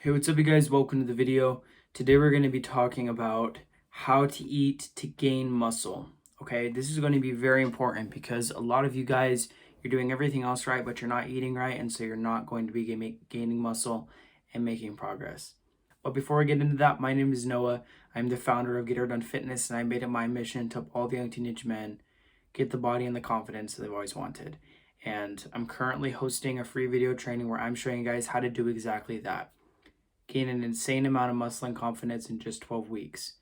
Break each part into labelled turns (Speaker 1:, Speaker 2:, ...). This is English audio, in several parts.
Speaker 1: Hey, what's up, you guys? Welcome to the video. Today we're going to be talking about how to eat to gain muscle. Okay, this is going to be very important because a lot of you guys, you're doing everything else right, but you're not eating right, and so you're not going to be gaining muscle and making progress. But before I get into that, my name is Noah. I'm the founder of Get Her Done Fitness, and I made it my mission to help all the young teenage men get the body and the confidence that they've always wanted. And I'm currently hosting a free video training where I'm showing you guys how to do exactly that, gain an insane amount of muscle and confidence in just 12 weeks.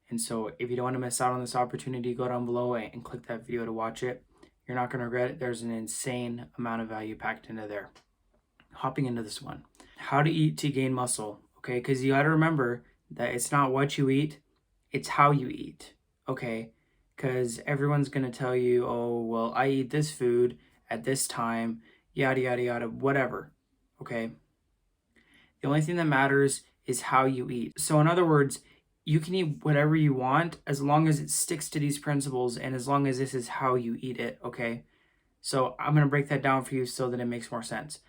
Speaker 1: And so if you don't want to miss out on this opportunity, go down below and click that video to watch it. You're not going to regret it. There's an insane amount of value packed into there. Hopping into this one, how to eat to gain muscle. Okay, because you got to remember that it's not what you eat, it's how you eat. Okay, because everyone's going to tell you, oh, well, I eat this food at this time, yada, yada, yada, whatever. Okay, the only thing that matters is how you eat. So in other words, you can eat whatever you want as long as it sticks to these principles and as long as this is how you eat it, okay? So I'm going to break that down for you so that it makes more sense.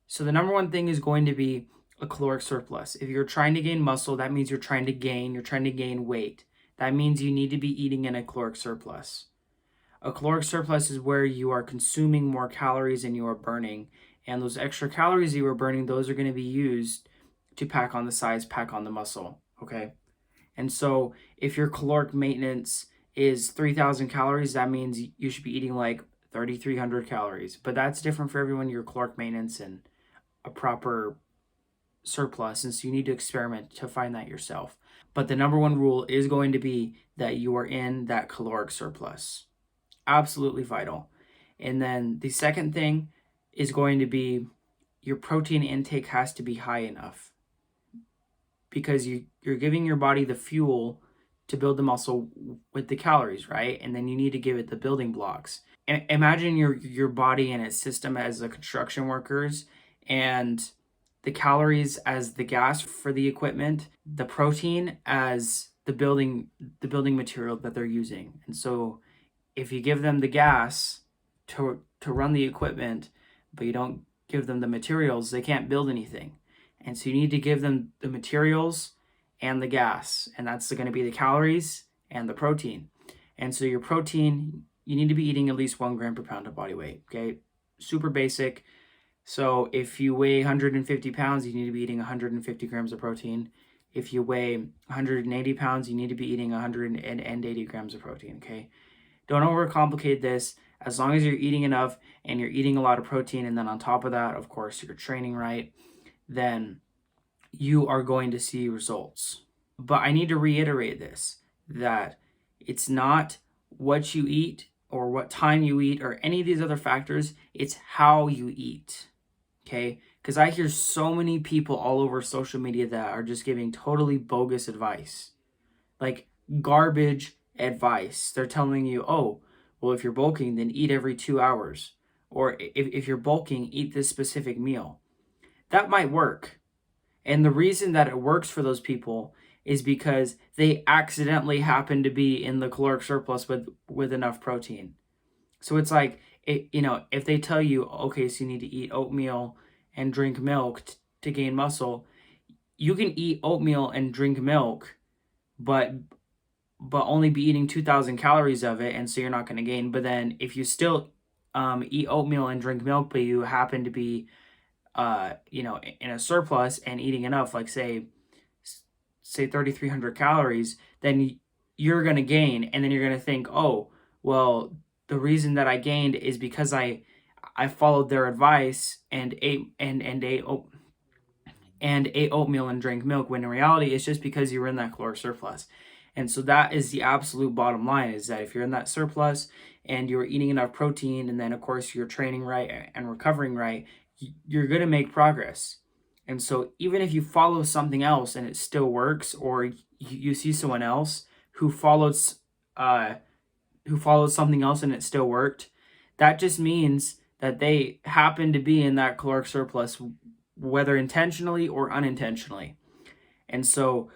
Speaker 1: So the number one thing is going to be a caloric surplus. If you're trying to gain muscle, that means you're trying to gain weight. That means you need to be eating in a caloric surplus. A caloric surplus is where you are consuming more calories than you are burning. And those extra calories you are burning, those are going to be used to pack on the size, pack on the muscle. Okay. And so if your caloric maintenance is 3,000 calories, that means you should be eating like 3,300 calories. But that's different for everyone, your caloric maintenance and a proper surplus. And so you need to experiment to find that yourself. But the number one rule is going to be that you are in that caloric surplus. Absolutely vital. And then the second thing is going to be your protein intake has to be high enough, because you're giving your body the fuel to build the muscle with the calories, right? And then you need to give it the building blocks. Imagine your body and its system as the construction workers, and the calories as the gas for the equipment, the protein as the building material that they're using. And so if you give them the gas to run the equipment, but you don't give them the materials, they can't build anything. And so you need to give them the materials and the gas, and that's going to be the calories and the protein. And so your protein, you need to be eating at least 1 gram per pound of body weight. Okay, super basic. So if you weigh 150 pounds, you need to be eating 150 grams of protein. If you weigh 180 pounds, you need to be eating 180 grams of protein. Okay, don't overcomplicate this. As long as you're eating enough and you're eating a lot of protein, and then on top of that, of course, you're training right, then you are going to see results. But I need to reiterate this, that it's not what you eat or what time you eat or any of these other factors, it's how you eat, okay? Because I hear so many people all over social media that are just giving totally bogus advice, like garbage advice. They're telling you, oh, well, if you're bulking, then eat every 2 hours. Or if you're bulking, eat this specific meal. That might work. And the reason that it works for those people is because they accidentally happen to be in the caloric surplus with enough protein. So it's like, if they tell you, okay, so you need to eat oatmeal and drink milk to gain muscle, you can eat oatmeal and drink milk, but only be eating 2,000 calories of it, and so you're not going to gain. But then if you still eat oatmeal and drink milk, but you happen to be in a surplus and eating enough, like say 3,300 calories, then you're going to gain. And then you're going to think, oh, well, the reason that I gained is because I followed their advice and ate oatmeal and drank milk, when in reality it's just because you were in that caloric surplus. And so that is the absolute bottom line, is that if you're in that surplus and you're eating enough protein, and then of course you're training right and recovering right, you're going to make progress. And so even if you follow something else and it still works, or you see someone else who followed something else and it still worked, that just means that they happen to be in that caloric surplus, whether intentionally or unintentionally. And so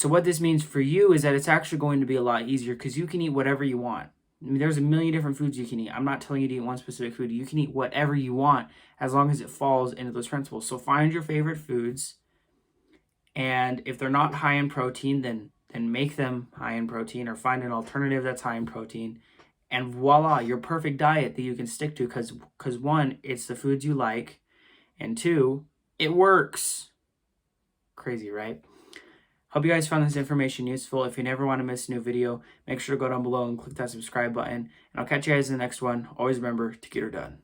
Speaker 1: what this means for you is that it's actually going to be a lot easier, because you can eat whatever you want. I mean, there's a million different foods you can eat. I'm not telling you to eat one specific food. You can eat whatever you want as long as it falls into those principles. So find your favorite foods, and if they're not high in protein, then make them high in protein, or find an alternative that's high in protein. And voila, your perfect diet that you can stick to, because one, it's the foods you like, and two, it works. Crazy, right? Hope you guys found this information useful. If you never want to miss a new video, make sure to go down below and click that subscribe button. And I'll catch you guys in the next one. Always remember to get her done.